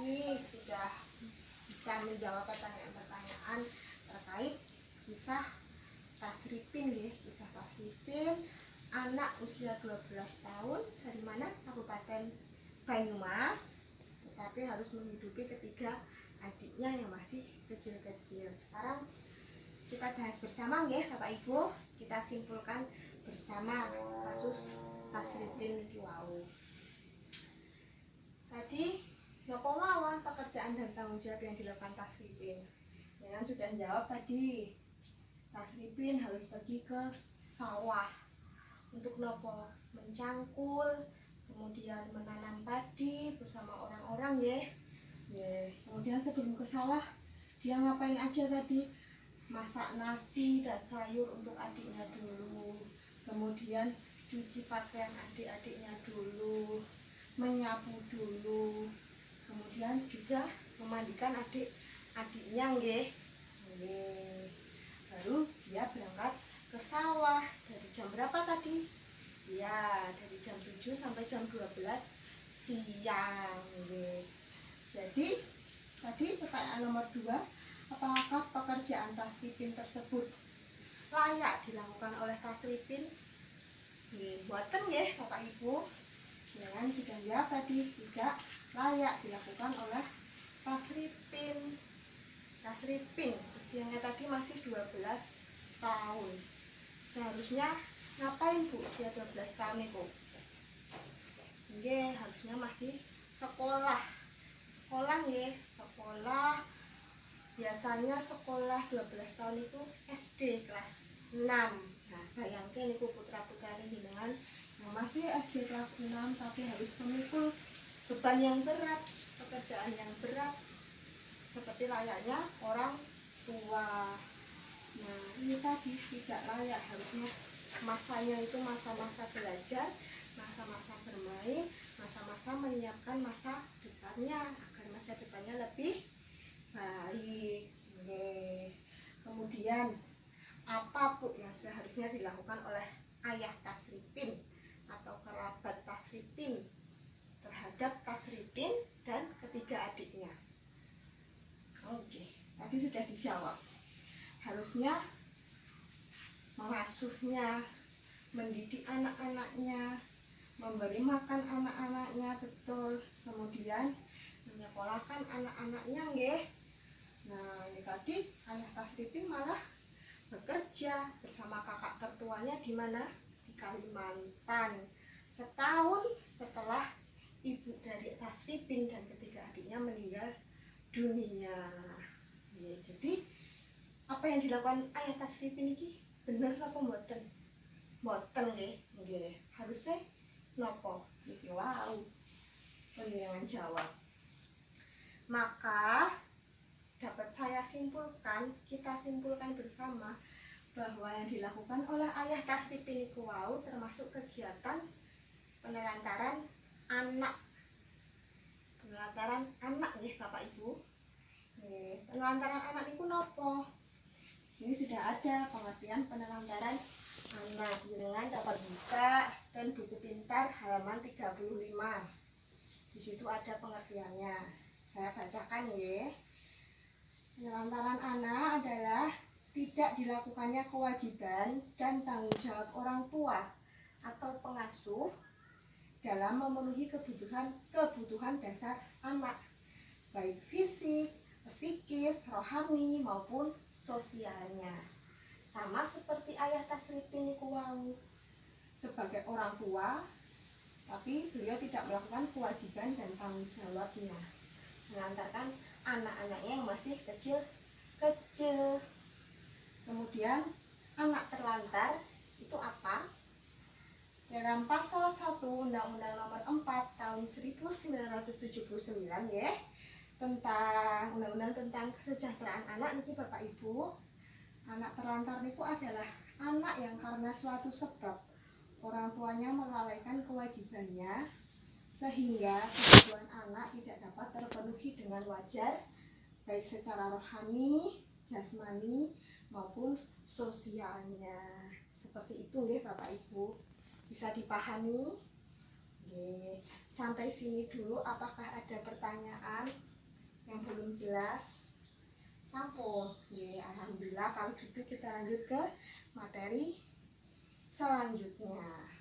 tadi sudah bisa menjawab pertanyaan-pertanyaan terkait kisah Tasripin ya, kisah Tasripin anak usia 12 tahun dari mana? Kabupaten Banyumas, tetapi harus menghidupi ketiga adiknya yang masih kecil-kecil. Sekarang kita bahas bersama ya Bapak Ibu, kita simpulkan bersama kasus Tasripin niki wau. Tadi napa mawon pekerjaan dan tanggung jawab yang dilakukan Tasripin? Jangan sudah jawab tadi. Tasripin harus pergi ke sawah untuk nopo mencangkul, kemudian menanam padi bersama orang-orang ya. Kemudian sebelum ke sawah dia ngapain aja tadi? Masak nasi dan sayur untuk adiknya dulu, kemudian cuci pakaian adik-adiknya dulu, menyapu dulu, kemudian juga memandikan adik-adiknya nggih. Baru dia berangkat ke sawah dari jam berapa tadi? Ya, dari jam 7 sampai jam 12 siang nggih. Jadi tadi pertanyaan nomor 2, apakah pekerjaan Tasripin tersebut layak dilakukan oleh Tasripin? Nggih, boten nggih Bapak Ibu. Jangan sudah jawab tadi, tidak layak dilakukan oleh Tasripin. Tasripin usianya tadi masih 12 tahun. Seharusnya ngapain Bu usia 12 tahun itu? Nggih, harusnya masih sekolah. Sekolah nggih, sekolah. Biasanya sekolah 12 tahun itu SD kelas 6. Nah, bayangkan niku putra-putrane jenengan yang masih SD kelas 6 tapi harus memikul beban yang berat, pekerjaan yang berat seperti layaknya orang tua. Nah, ini tadi tidak layak, harusnya masanya itu masa-masa belajar, masa-masa bermain, masa-masa menyiapkan masa depannya agar masa depannya lebih baik. Kemudian apa Bu yang seharusnya dilakukan oleh ayah Tasripin atau kerabat Tasripin terhadap Tasripin dan ketiga adiknya? Oke, tadi sudah dijawab. Harusnya mengasuhnya, mendidik anak-anaknya, memberi makan anak-anaknya betul, kemudian menyekolahkan anak-anaknya nggih. Nah, ini tadi ayah Tasripin malah bekerja bersama kakak tertuanya di mana? Di Kalimantan. Setahun setelah ibu dari Tasripin dan ketiga adiknya meninggal dunia. Ya, jadi apa yang dilakukan ayah Tasripin ini bener apa mboten? Mboten nggih. Harusnya nopo? Niki wau. Penjenengan jawab. Maka dapat saya simpulkan, kita simpulkan bersama bahwa yang dilakukan oleh ayah Tasripin niku wau termasuk kegiatan penelantaran anak. Penelantaran anak nggih Bapak Ibu. Penelantaran anak niku nopo? Sini sudah ada pengertian penelantaran anak. Jenengan dapat buka dan buku pintar halaman 35. Di situ ada pengertiannya. Saya bacakan ya. Penelantaran anak adalah tidak dilakukannya kewajiban dan tanggung jawab orang tua atau pengasuh dalam memenuhi kebutuhan dasar anak, baik fisik, psikis, rohani maupun sosialnya. Sama seperti ayah Tasripin niku wau sebagai orang tua, tapi beliau tidak melakukan kewajiban dan tanggung jawabnya, mengantarkan anak-anaknya yang masih kecil-kecil. Kemudian anak terlantar itu apa? Dalam pasal 1 Undang-Undang Nomor 4 tahun 1979 ya, tentang Undang-Undang tentang Kesejahteraan Anak niki Bapak Ibu, anak terlantar niku adalah anak yang karena suatu sebab orang tuanya melalaikan kewajibannya sehingga kebutuhan anak tidak dapat terpenuhi dengan wajar, baik secara rohani, jasmani maupun sosialnya. Seperti itu nggih Bapak Ibu. Bisa dipahami? Nggih. Sampai sini dulu, apakah ada pertanyaan? Yang belum jelas sampun. Ya, alhamdulillah kalau gitu kita lanjut ke materi selanjutnya.